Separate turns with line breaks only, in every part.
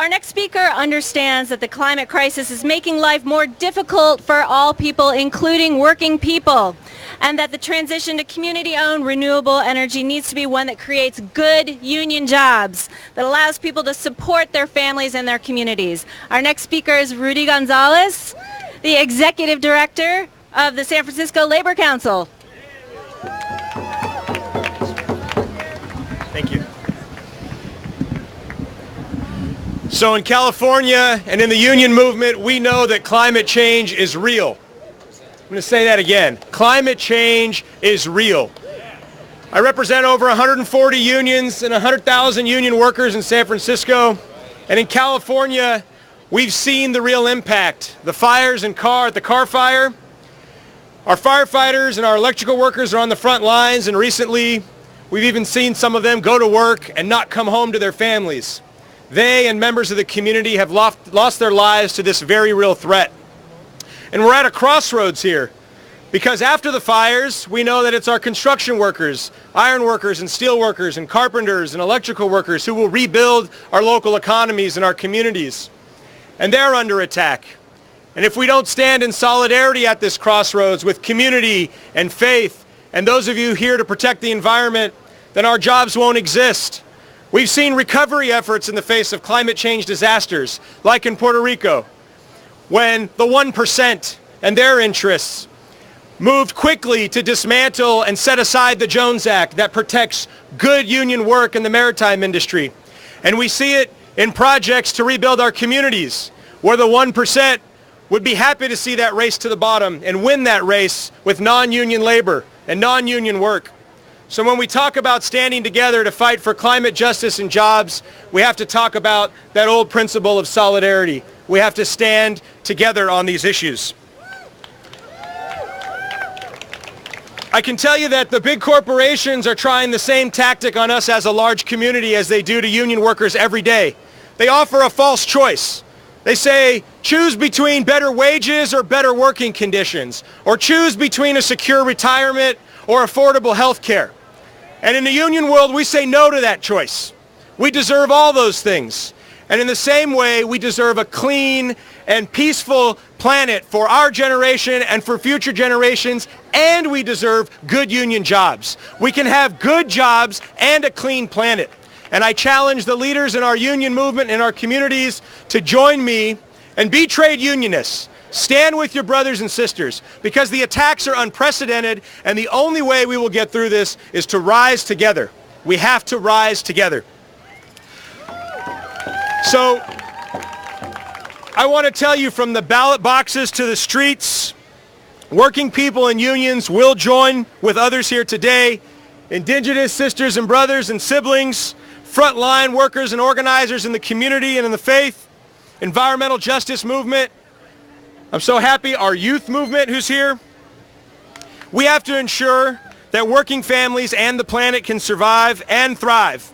our next speaker understands that the climate crisis is making life more difficult for all people, including working people, and that the transition to community-owned renewable energy needs to be one that creates good union jobs that allows people to support their families and their communities. Our next speaker is Rudy Gonzalez, the Executive Director of the San Francisco Labor Council.
Thank you. So in California and in the union movement, we know that climate change is real. I'm going to say that again. Climate change is real. I represent over 140 unions and 100,000 union workers in San Francisco. And in California, we've seen the real impact. The fires at the car fire. Our firefighters and our electrical workers are on the front lines, and recently we've even seen some of them go to work and not come home to their families. They and members of the community have lost their lives to this very real threat. And we're at a crossroads here, because after the fires, we know that it's our construction workers, iron workers and steel workers and carpenters and electrical workers who will rebuild our local economies and our communities. And they're under attack. And if we don't stand in solidarity at this crossroads with community and faith, and those of you here to protect the environment, then our jobs won't exist. We've seen recovery efforts in the face of climate change disasters, like in Puerto Rico, when the 1% and their interests moved quickly to dismantle and set aside the Jones Act that protects good union work in the maritime industry. And we see it in projects to rebuild our communities, where the 1% would be happy to see that race to the bottom and win that race with non-union labor and non-union work. So when we talk about standing together to fight for climate justice and jobs, we have to talk about that old principle of solidarity. We have to stand together on these issues. I can tell you that the big corporations are trying the same tactic on us as a large community as they do to union workers every day. They offer a false choice. They say, choose between better wages or better working conditions, or choose between a secure retirement or affordable health care. And in the union world, we say no to that choice. We deserve all those things. And in the same way, we deserve a clean and peaceful planet for our generation and for future generations, and we deserve good union jobs. We can have good jobs and a clean planet. And I challenge the leaders in our union movement in our communities to join me and be trade unionists. Stand with your brothers and sisters, because the attacks are unprecedented, and the only way we will get through this is to rise together. We have to rise together. So I want to tell you, from the ballot boxes to the streets, working people and unions will join with others here today, Indigenous sisters and brothers and siblings, frontline workers and organizers in the community and in the faith, environmental justice movement. I'm so happy our youth movement who's here. We have to ensure that working families and the planet can survive and thrive.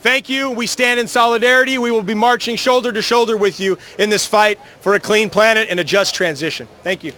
Thank you. We stand in solidarity. We will be marching shoulder to shoulder with you in this fight for a clean planet and a just transition. Thank you.